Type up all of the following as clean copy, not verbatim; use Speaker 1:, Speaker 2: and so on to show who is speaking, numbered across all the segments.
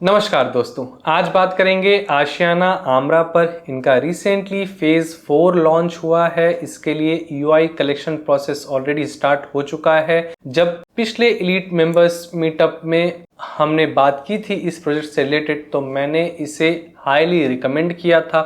Speaker 1: नमस्कार दोस्तों, आज बात करेंगे आशियाना आमरा पर। इनका रिसेंटली फेज़ 4 लॉन्च हुआ है। इसके लिए UI collection process already start हो चुका है। जब पिछले एलीट मेंबर्स मीटअप में हमने बात की थी इस प्रोजेक्ट से रिलेटेड, तो मैंने इसे हाईली रिकमेंड किया था।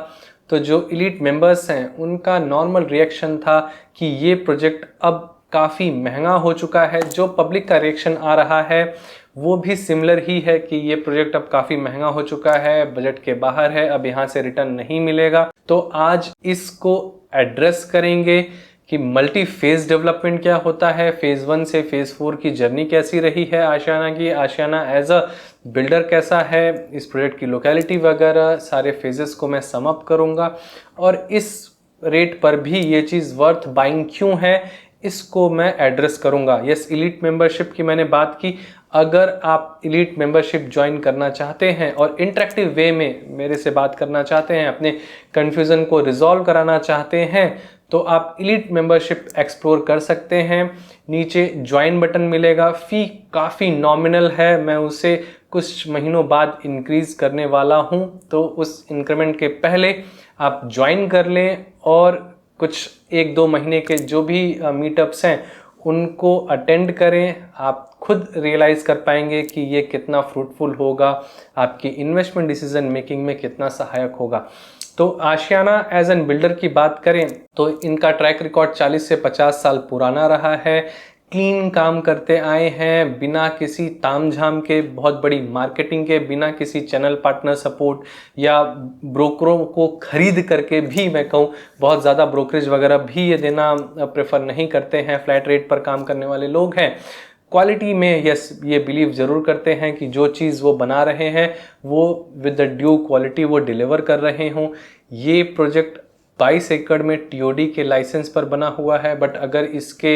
Speaker 1: तो जो एलीट मेंबर्स हैं उनका नॉर्मल रिएक्शन था कि ये प्रोजेक्ट अब काफ़ी महंगा हो चुका है। जो पब्लिक का रिएक्शन आ रहा है वो भी सिमिलर ही है कि ये प्रोजेक्ट अब काफ़ी महंगा हो चुका है, बजट के बाहर है, अब यहाँ से रिटर्न नहीं मिलेगा। तो आज इसको एड्रेस करेंगे कि मल्टी फेज डेवलपमेंट क्या होता है, फेज़ 1 से फेज़ 4 की जर्नी कैसी रही है आशियाना की, आशियाना एज अ बिल्डर कैसा है, इस प्रोजेक्ट की लोकेलिटी वगैरह सारे फेजेस को मैं सम अप करूँगा। और इस रेट पर भी ये चीज़ वर्थ बाइंग क्यों है इसको मैं एड्रेस करूंगा। यस, एलीट मेंबरशिप की मैंने बात की। अगर आप एलीट मेंबरशिप ज्वाइन करना चाहते हैं और इंटरेक्टिव वे में मेरे से बात करना चाहते हैं, अपने कन्फ्यूज़न को रिजॉल्व कराना चाहते हैं, तो आप एलीट मेंबरशिप एक्सप्लोर कर सकते हैं। नीचे ज्वाइन बटन मिलेगा। फ़ी काफ़ी नॉमिनल है, मैं उसे कुछ महीनों बाद इंक्रीज करने वाला हूं, तो उस इंक्रीमेंट के पहले आप ज्वाइन कर लें और कुछ 1-2 महीने के जो भी मीटअप्स हैं उनको अटेंड करें। आप खुद रियलाइज़ कर पाएंगे कि ये कितना फ्रूटफुल होगा, आपकी इन्वेस्टमेंट डिसीजन मेकिंग में कितना सहायक होगा। तो आशियाना एज एन बिल्डर की बात करें तो इनका ट्रैक रिकॉर्ड 40 से 50 साल पुराना रहा है। क्लीन काम करते आए हैं, बिना किसी तामझाम के, बहुत बड़ी मार्केटिंग के, बिना किसी चैनल पार्टनर सपोर्ट या ब्रोकरों को खरीद करके भी, मैं कहूँ बहुत ज़्यादा ब्रोकरेज वगैरह भी ये देना प्रेफर नहीं करते हैं। फ्लैट रेट पर काम करने वाले लोग हैं। क्वालिटी में यस, ये बिलीव ज़रूर करते हैं कि जो चीज़ वो बना रहे हैं वो विद द ड्यू क्वालिटी वो डिलीवर कर रहे हों। ये प्रोजेक्ट 22 एकड़ में टीओडी के लाइसेंस पर बना हुआ है, बट अगर इसके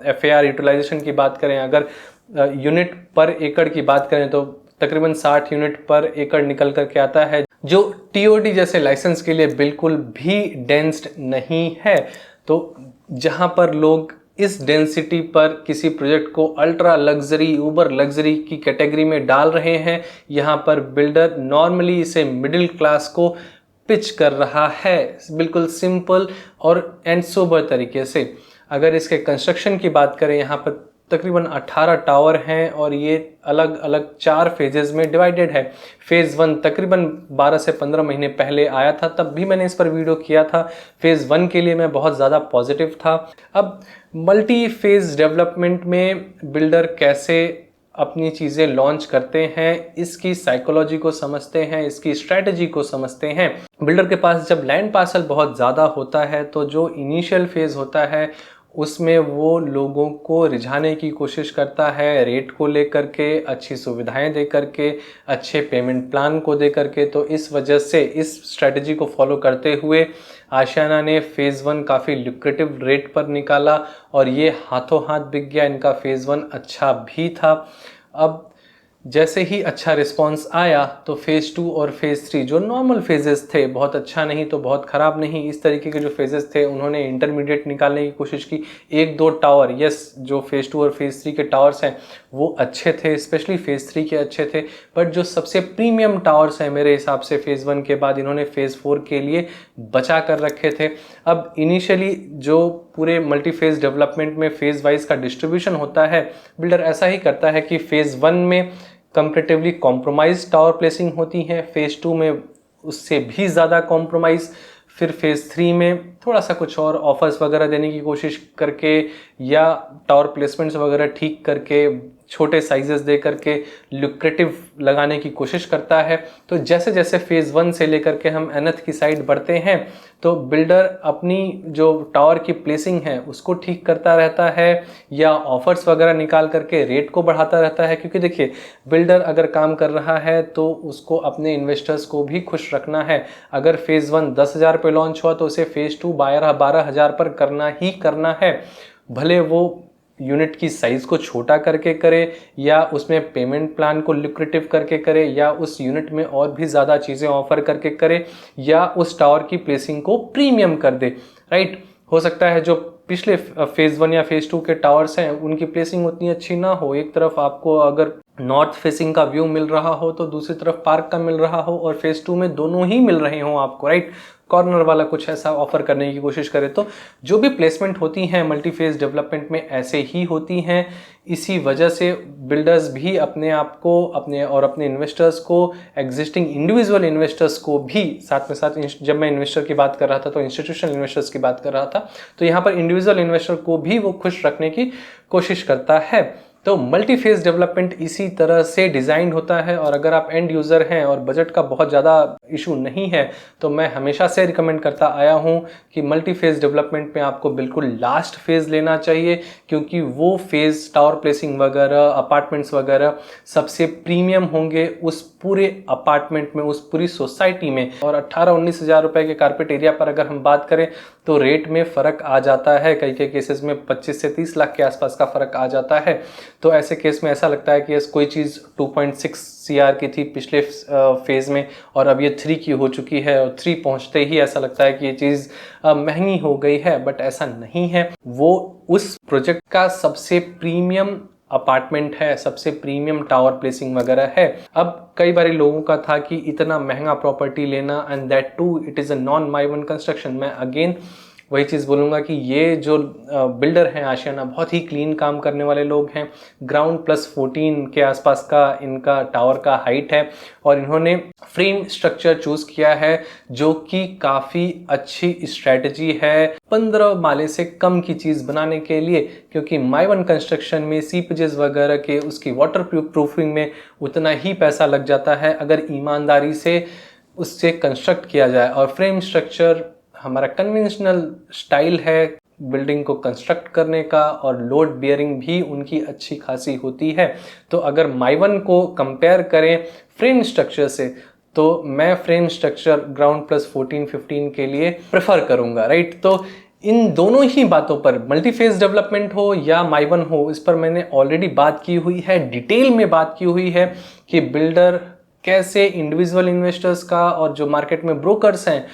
Speaker 1: एफएआर यूटिलाइजेशन की बात करें, अगर यूनिट पर एकड़ की बात करें तो तकरीबन 60 यूनिट पर एकड़ निकल करके आता है, जो टीओडी जैसे लाइसेंस के लिए बिल्कुल भी डेंस्ड नहीं है। तो जहां पर लोग इस डेंसिटी पर किसी प्रोजेक्ट को अल्ट्रा लग्जरी, ऊबर लग्जरी की कैटेगरी में डाल रहे हैं, यहाँ पर बिल्डर नॉर्मली इसे मिडिल क्लास को पिच कर रहा है, बिल्कुल सिंपल और एंड सोबर तरीके से। अगर इसके कंस्ट्रक्शन की बात करें, यहाँ पर तकरीबन 18 टावर हैं और ये अलग अलग 4 फेजेस में डिवाइडेड है। फेज़ 1 तकरीबन 12 से 15 महीने पहले आया था, तब भी मैंने इस पर वीडियो किया था। फेज़ 1 के लिए मैं बहुत ज़्यादा पॉजिटिव था। अब मल्टी फेज़ डेवलपमेंट में बिल्डर कैसे अपनी चीज़ें लॉन्च करते हैं, इसकी साइकोलॉजी को समझते हैं, इसकी स्ट्रैटेजी को समझते हैं। बिल्डर के पास जब लैंड पार्सल बहुत ज़्यादा होता है तो जो इनिशियल फेज़ होता है उसमें वो लोगों को रिझाने की कोशिश करता है, रेट को लेकर के, अच्छी सुविधाएं दे करके, अच्छे पेमेंट प्लान को दे करके। तो इस वजह से इस स्ट्रैटेजी को फॉलो करते हुए आशियाना ने फेज़ 1 काफ़ी लुक्रेटिव रेट पर निकाला और ये हाथों हाथ बिक गया। इनका फेज़ 1 अच्छा भी था। अब जैसे ही अच्छा रिस्पांस आया तो फेज़ 2 और फेज़ 3 जो नॉर्मल फेजेस थे, बहुत अच्छा नहीं तो बहुत ख़राब नहीं, इस तरीके के जो फेजेस थे, उन्होंने इंटरमीडिएट निकालने की कोशिश की। 1-2 टावर, यस, जो फेज़ 2 और फेज़ 3 के टावर्स हैं वो अच्छे थे, स्पेशली फेज़ 3 के अच्छे थे, बट जो सबसे प्रीमियम टावर्स हैं मेरे हिसाब से फेज़ 1 के बाद इन्होंने फेज़ 4 के लिए बचा कर रखे थे। अब इनिशियली जो पूरे मल्टी फेज़ डेवलपमेंट में फेज़ वाइज का डिस्ट्रीब्यूशन होता है, बिल्डर ऐसा ही करता है कि फेज़ 1 में कंपैरेटिवली कॉम्प्रोमाइज टावर प्लेसिंग होती है, फेज़ 2 में उससे भी ज़्यादा कॉम्प्रोमाइज़, फिर फेज़ 3 में थोड़ा सा कुछ और ऑफर्स वगैरह देने की कोशिश करके या टावर प्लेसमेंट्स वगैरह ठीक करके, छोटे साइजेस दे करके लुक्रेटिव लगाने की कोशिश करता है। तो जैसे जैसे फेज़ 1 से लेकर के हम एनथ की साइड बढ़ते हैं तो बिल्डर अपनी जो टावर की प्लेसिंग है उसको ठीक करता रहता है या ऑफर्स वगैरह निकाल करके रेट को बढ़ाता रहता है। क्योंकि देखिए, बिल्डर अगर काम कर रहा है तो उसको अपने इन्वेस्टर्स को भी खुश रखना है। अगर फेज़ 1 10,000 पे लॉन्च हुआ तो उसे फेज़ 2 12,000 पर करना ही करना है, भले वो यूनिट की साइज़ को छोटा करके करे या उसमें पेमेंट प्लान को लुक्रेटिव करके करे या उस यूनिट में और भी ज़्यादा चीज़ें ऑफर करके करे या उस टावर की प्लेसिंग को प्रीमियम कर दे। राइट, हो सकता है जो पिछले फेज़ 1 या फेज़ 2 के टावर्स हैं उनकी प्लेसिंग उतनी अच्छी ना हो। एक तरफ आपको अगर नॉर्थ फेसिंग का व्यू मिल रहा हो तो दूसरी तरफ पार्क का मिल रहा हो, और फेज 2 में दोनों ही मिल रहे हो आपको, राइट। कॉर्नर वाला कुछ ऐसा ऑफर करने की कोशिश करें तो जो भी प्लेसमेंट होती हैं मल्टी फेज डेवलपमेंट में ऐसे ही होती हैं। इसी वजह से बिल्डर्स भी अपने आप को अपने इन्वेस्टर्स को, एग्जिस्टिंग इंडिविजुअल इन्वेस्टर्स को भी साथ में साथ, जब मैं इन्वेस्टर की बात कर रहा था तो इंस्टीट्यूशनल इन्वेस्टर्स की बात कर रहा था, तो यहाँ पर इंडिविजुअल इन्वेस्टर को भी वो खुश रखने की कोशिश करता है। तो मल्टी फेज डेवलपमेंट इसी तरह से डिज़ाइन होता है। और अगर आप एंड यूज़र हैं और बजट का बहुत ज़्यादा इशू नहीं है तो मैं हमेशा से रिकमेंड करता आया हूँ कि मल्टी फेज डेवलपमेंट में आपको बिल्कुल लास्ट फेज़ लेना चाहिए, क्योंकि वो फेज़ टावर प्लेसिंग वगैरह, अपार्टमेंट्स वगैरह सबसे प्रीमियम होंगे उस पूरे अपार्टमेंट में, उस पूरी सोसाइटी में। और 18-19 हज़ार रुपये के कारपेट एरिया पर अगर हम बात करें तो रेट में फ़र्क आ जाता है, कई केसेस में 25 से 30 लाख के आसपास का फ़र्क आ जाता है। तो ऐसे केस में ऐसा लगता है कि कोई चीज़ 2.6 CR की थी पिछले फेज़ में और अब ये 3 की हो चुकी है, और 3 पहुंचते ही ऐसा लगता है कि ये चीज़ महंगी हो गई है, बट ऐसा नहीं है। वो उस प्रोजेक्ट का सबसे प्रीमियम अपार्टमेंट है, सबसे प्रीमियम टावर प्लेसिंग वगैरह है। अब कई बार लोगों का था कि इतना महंगा प्रॉपर्टी लेना, and that too it is a non Mivan construction. मैं अगेन वही चीज़ बोलूँगा कि ये जो बिल्डर हैं आशियाना, बहुत ही क्लीन काम करने वाले लोग हैं। ग्राउंड प्लस 14 के आसपास का इनका टावर का हाइट है, और इन्होंने फ्रेम स्ट्रक्चर चूज़ किया है जो कि काफ़ी अच्छी स्ट्रैटेजी है 15 माले से कम की चीज़ बनाने के लिए, क्योंकि माई-वन कंस्ट्रक्शन में सीपेजेस वगैरह के, उसकी वाटर प्रूफिंग में उतना ही पैसा लग जाता है अगर ईमानदारी से उससे कंस्ट्रक्ट किया जाए। और फ्रेम स्ट्रक्चर हमारा कन्वेंशनल स्टाइल है बिल्डिंग को कंस्ट्रक्ट करने का, और लोड बियरिंग भी उनकी अच्छी खासी होती है। तो अगर माई-वन को कंपेयर करें फ्रेम स्ट्रक्चर से तो मैं फ्रेम स्ट्रक्चर ग्राउंड प्लस 14-15 के लिए प्रेफर करूंगा, राइट। तो इन दोनों ही बातों पर, मल्टी फेज डेवलपमेंट हो या माई-वन हो, इस पर मैंने ऑलरेडी बात की हुई है, डिटेल में बात की हुई है कि बिल्डर कैसे इंडिविजुअल इन्वेस्टर्स का और जो मार्केट में ब्रोकर्स हैं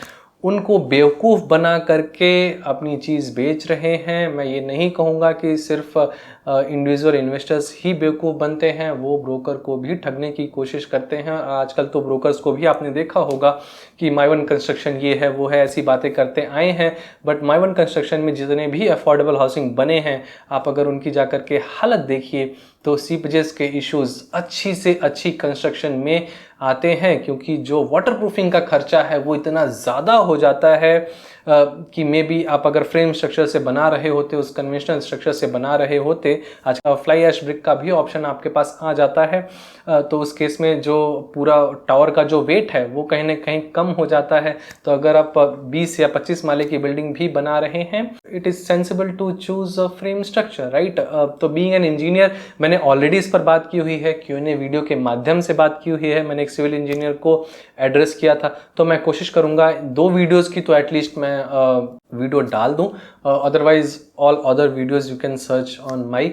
Speaker 1: उनको बेवकूफ़ बना करके अपनी चीज़ बेच रहे हैं। मैं ये नहीं कहूँगा कि सिर्फ इंडिविजुअल इन्वेस्टर्स ही बेवकूफ़ बनते हैं, वो ब्रोकर को भी ठगने की कोशिश करते हैं। आजकल तो ब्रोकर्स को भी आपने देखा होगा कि माई-वन कंस्ट्रक्शन ये है वो है, ऐसी बातें करते आए हैं। बट माई-वन कंस्ट्रक्शन में जितने भी अफोर्डेबल हाउसिंग बने हैं, आप अगर उनकी जाकर के हालत देखिए तो सीपेजेस के इश्यूज़ अच्छी से अच्छी कंस्ट्रक्शन में आते हैं, क्योंकि जो वाटर प्रूफिंग का खर्चा है वो इतना ज़्यादा हो जाता है कि मे बी आप अगर फ्रेम स्ट्रक्चर से बना रहे होते, उस कन्वेंशनल स्ट्रक्चर से बना रहे होते, आज फ्लाई ऐश ब्रिक का भी ऑप्शन आपके पास आ जाता है, तो उस केस में जो पूरा टावर का जो वेट है वो कहीं ना कहीं कम हो जाता है। तो अगर आप 20 या 25 माले की बिल्डिंग भी बना रहे हैं, it is sensible to choose a frame structure, right. तो बीइंग एन इंजीनियर, मैंने ऑलरेडी इस पर बात की हुई है, Q&A वीडियो के माध्यम से बात की हुई है, मैंने एक सिविल इंजीनियर को एड्रेस किया था। तो मैं कोशिश करूंगा 2 वीडियोस की तो एटलीस्ट मैं वीडियो डाल दूं, otherwise all other videos you can search on my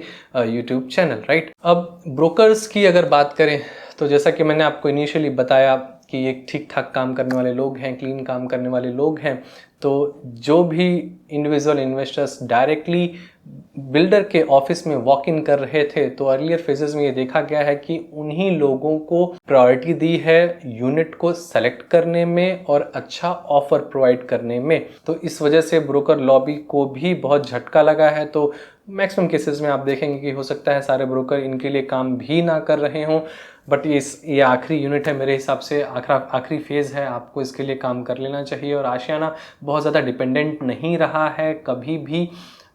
Speaker 1: YouTube channel, right. अब ब्रोकर्स की अगर बात करें तो जैसा कि मैंने आपको इनिशियली बताया कि ये ठीक ठाक काम करने वाले लोग हैं, क्लीन काम करने वाले लोग हैं। तो जो भी इंडिविजुअल इन्वेस्टर्स डायरेक्टली बिल्डर के ऑफिस में वॉक इन कर रहे थे, तो अर्लियर फेजेस में ये देखा गया है कि उन्हीं लोगों को प्रायोरिटी दी है यूनिट को सेलेक्ट करने में और अच्छा ऑफर प्रोवाइड करने में। तो इस वजह से ब्रोकर लॉबी को भी बहुत झटका लगा है। तो मैक्सिमम केसेस में आप देखेंगे कि हो सकता है सारे ब्रोकर इनके लिए काम भी ना कर रहे हों, बट ये आखिरी यूनिट है मेरे हिसाब से, आखिरी फेज़ है, आपको इसके लिए काम कर लेना चाहिए। और आशियाना बहुत ज़्यादा डिपेंडेंट नहीं रहा है कभी भी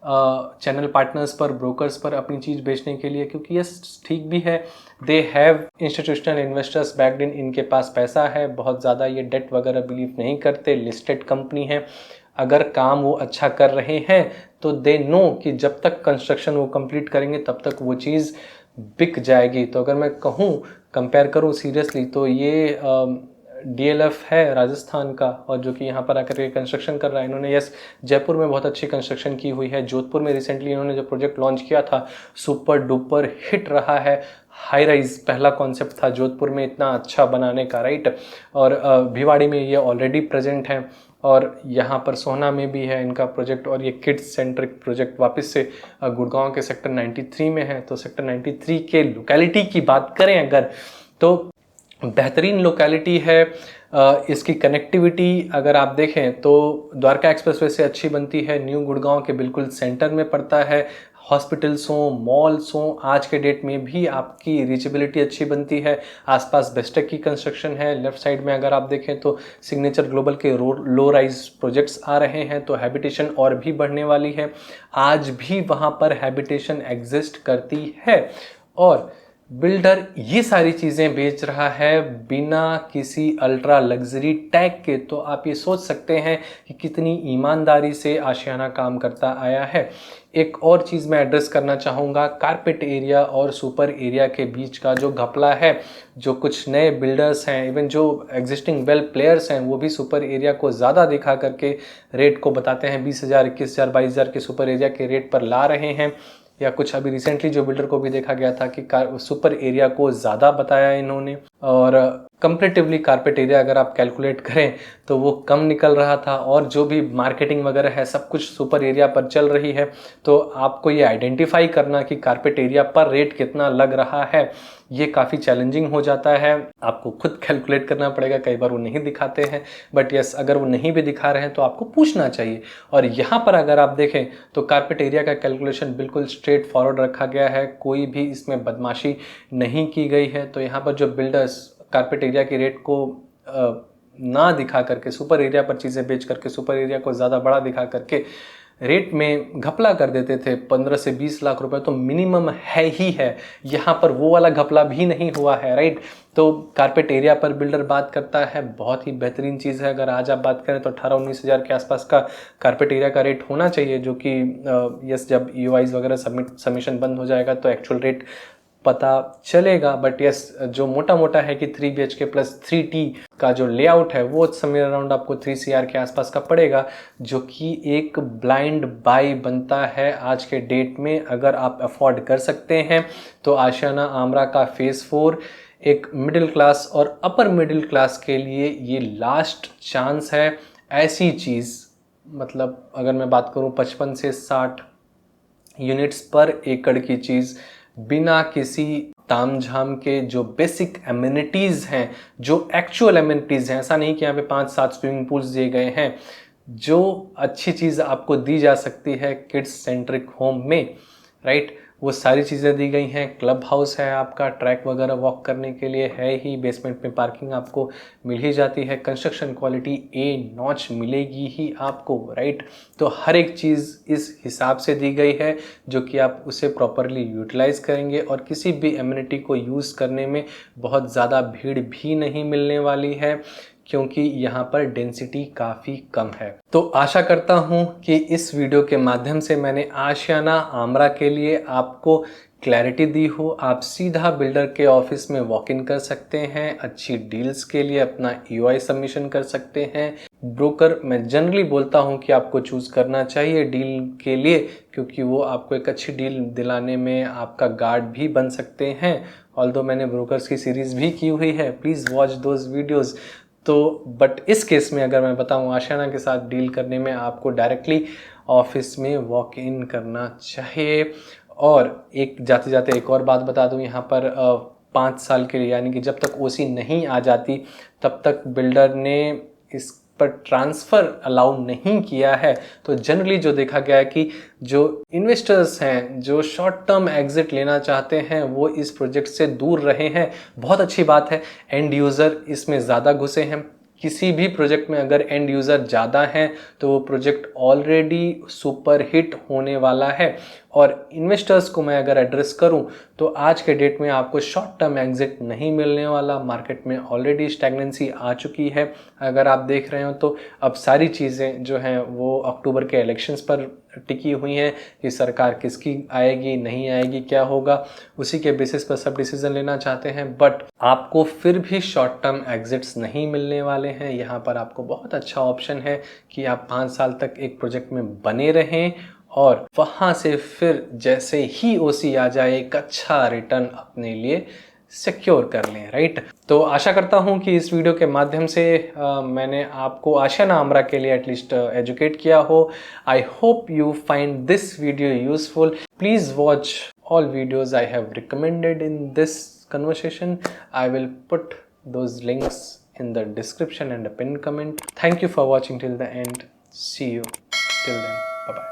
Speaker 1: चैनल पार्टनर्स पर, ब्रोकर्स पर अपनी चीज़ बेचने के लिए, क्योंकि ये ठीक भी है, they have institutional investors backed in, इनके पास पैसा है, बहुत ज़्यादा ये डेट वगैरह बिलीव नहीं करते, लिस्टेड कंपनी है। अगर काम वो अच्छा कर रहे हैं तो दे नो कि जब तक कंस्ट्रक्शन वो कंप्लीट करेंगे तब तक वो चीज़ बिक जाएगी। तो अगर मैं कहूँ, कंपेयर करूँ सीरियसली, तो ये DLF है राजस्थान का, और जो कि यहाँ पर आकर के कंस्ट्रक्शन कर रहा है। इन्होंने जयपुर में बहुत अच्छी कंस्ट्रक्शन की हुई है, जोधपुर में रिसेंटली इन्होंने जो प्रोजेक्ट लॉन्च किया था सुपर डुपर हिट रहा है। हाई राइज पहला कॉन्सेप्ट था जोधपुर में इतना अच्छा बनाने का, राइट। और भिवाड़ी में ये ऑलरेडी प्रेजेंट है और यहाँ पर सोहना में भी है इनका प्रोजेक्ट। और ये किड्स सेंट्रिक प्रोजेक्ट वापस से गुड़गांव के सेक्टर 93 में है। तो सेक्टर 93 के लोकेलिटी की बात करें अगर, तो बेहतरीन लोकेलिटी है। इसकी कनेक्टिविटी अगर आप देखें तो द्वारका एक्सप्रेसवे से अच्छी बनती है, न्यू गुड़गांव के बिल्कुल सेंटर में पड़ता है। हॉस्पिटल्स हों, मॉल्स हों, आज के डेट में भी आपकी रीचेबिलिटी अच्छी बनती है। आसपास बेस्टेक की कंस्ट्रक्शन है। लेफ्ट साइड में अगर आप देखें तो सिग्नेचर ग्लोबल के लो राइज प्रोजेक्ट्स आ रहे हैं, तो हैबिटेशन और भी बढ़ने वाली है। आज भी वहाँ पर हैबिटेशन एग्जिस्ट करती है और बिल्डर ये सारी चीज़ें बेच रहा है बिना किसी अल्ट्रा लग्जरी टैग के। तो आप ये सोच सकते हैं कि कितनी ईमानदारी से आशियाना काम करता आया है। एक और चीज़ मैं एड्रेस करना चाहूँगा, कारपेट एरिया और सुपर एरिया के बीच का जो घपला है, जो कुछ नए बिल्डर्स हैं, इवन जो एग्जिस्टिंग वेल प्लेयर्स हैं, वो भी सुपर एरिया को ज़्यादा दिखा करके रेट को बताते हैं 20,000, 21,000, 22,000 के सुपर एरिया के रेट पर ला रहे हैं। या कुछ अभी रिसेंटली जो बिल्डर को भी देखा गया था कि सुपर एरिया को ज़्यादा बताया इन्होंने, और कंपेरेटिवली कारपेट एरिया अगर आप कैलकुलेट करें तो वो कम निकल रहा था। और जो भी मार्केटिंग वगैरह है सब कुछ सुपर एरिया पर चल रही है। तो आपको ये आइडेंटिफाई करना कि कारपेट एरिया पर रेट कितना लग रहा है, ये काफ़ी चैलेंजिंग हो जाता है। आपको खुद कैलकुलेट करना पड़ेगा, कई बार वो नहीं दिखाते हैं। बट यस, अगर वो नहीं भी दिखा रहे हैं तो आपको पूछना चाहिए। और यहाँ पर अगर आप देखें तो कारपेट एरिया का कैलकुलेशन बिल्कुल स्ट्रेट फॉरवर्ड रखा गया है, कोई भी इसमें बदमाशी नहीं की गई है। तो यहाँ पर जो बिल्डर्स कारपेट एरिया की रेट को ना दिखा करके सुपर एरिया पर चीज़ें बेच करके सुपर एरिया को ज़्यादा बड़ा दिखा करके रेट में घपला कर देते थे 15 से 20 लाख रुपए, तो मिनिमम है ही है। यहाँ पर वो वाला घपला भी नहीं हुआ है, राइट। तो कारपेट एरिया पर बिल्डर बात करता है, बहुत ही बेहतरीन चीज़ है। अगर आज आप बात करें तो 18-19 हज़ार के आसपास का कारपेट एरिया का रेट होना चाहिए, जो कि यस जब EOIs वगैरह सबमिशन बंद हो जाएगा तो एक्चुअल रेट पता चलेगा। बट यस, जो मोटा मोटा है कि 3 BHK प्लस 3T का जो लेआउट है वो समय अराउंड आपको 3 CR के आसपास का पड़ेगा, जो कि एक ब्लाइंड बाय बनता है आज के डेट में। अगर आप अफोर्ड कर सकते हैं तो आशियाना आमरा का फेज़ 4 एक मिडिल क्लास और अपर मिडिल क्लास के लिए ये लास्ट चांस है। ऐसी चीज़, मतलब अगर मैं बात करूं 55 से 60 यूनिट्स पर एकड़ की चीज़ बिना किसी तामझाम के, जो बेसिक एमिनिटीज़ हैं, जो एक्चुअल एमिनिटीज़ हैं, ऐसा नहीं कि यहाँ पे 5-7 स्विमिंग पूल्स दिए गए हैं, जो अच्छी चीज़ आपको दी जा सकती है किड्स सेंट्रिक होम में, राइट, वो सारी चीज़ें दी गई हैं। क्लब हाउस है आपका, ट्रैक वगैरह वॉक करने के लिए है ही, बेसमेंट में पार्किंग आपको मिल ही जाती है, कंस्ट्रक्शन क्वालिटी ए नॉच मिलेगी ही आपको, राइट। तो हर एक चीज़ इस हिसाब से दी गई है जो कि आप उसे प्रॉपरली यूटिलाइज करेंगे और किसी भी एमिनिटी को यूज़ करने में बहुत ज़्यादा भीड़ भी नहीं मिलने वाली है, क्योंकि यहाँ पर डेंसिटी काफ़ी कम है। तो आशा करता हूँ कि इस वीडियो के माध्यम से मैंने आशियाना आमरा के लिए आपको क्लैरिटी दी हो। आप सीधा बिल्डर के ऑफिस में वॉक इन कर सकते हैं, अच्छी डील्स के लिए अपना EOI सबमिशन कर सकते हैं। ब्रोकर मैं जनरली बोलता हूं कि आपको चूज़ करना चाहिए डील के लिए, क्योंकि वो आपको एक अच्छी डील दिलाने में आपका गार्ड भी बन सकते हैं। ऑल्दो मैंने ब्रोकर्स की सीरीज़ भी की हुई है, प्लीज़ वॉच दोज वीडियोज़। तो बट इस केस में अगर मैं बताऊं, आशियाना के साथ डील करने में आपको डायरेक्टली ऑफिस में वॉक इन करना चाहिए। और एक जाते जाते एक और बात बता दूं, यहाँ पर 5 साल के लिए, यानी कि जब तक OC नहीं आ जाती तब तक बिल्डर ने इस पर ट्रांसफ़र अलाउ नहीं किया है। तो जनरली जो देखा गया है कि जो इन्वेस्टर्स हैं, जो शॉर्ट टर्म एग्जिट लेना चाहते हैं, वो इस प्रोजेक्ट से दूर रहे हैं। बहुत अच्छी बात है, एंड यूज़र इसमें ज़्यादा घुसे हैं। किसी भी प्रोजेक्ट में अगर एंड यूज़र ज़्यादा हैं तो वो प्रोजेक्ट ऑलरेडी सुपर हिट होने वाला है। और इन्वेस्टर्स को मैं अगर एड्रेस करूं तो आज के डेट में आपको शॉर्ट टर्म एग्जिट नहीं मिलने वाला। मार्केट में ऑलरेडी स्टैग्नेंसी आ चुकी है। अगर आप देख रहे हो तो अब सारी चीज़ें जो हैं वो अक्टूबर के इलेक्शंस पर टिकी हुई हैं कि सरकार किसकी आएगी, नहीं आएगी, क्या होगा, उसी के बेसिस पर सब डिसीजन लेना चाहते हैं। बट आपको फिर भी शॉर्ट टर्म एग्जिट्स नहीं मिलने वाले हैं। यहाँ पर आपको बहुत अच्छा ऑप्शन है कि आप 5 साल तक एक प्रोजेक्ट में बने रहें और वहाँ से फिर जैसे ही OC आ जाए एक अच्छा रिटर्न अपने लिए सिक्योर कर लें, राइट। तो आशा करता हूँ कि इस वीडियो के माध्यम से मैंने आपको आशियाना आमरा के लिए एटलीस्ट एजुकेट किया हो। I hope you find this video useful. Please watch all videos I have recommended in this conversation. I will put those links in the description and a pinned comment. Thank you for watching till the end. See you till then. Bye bye.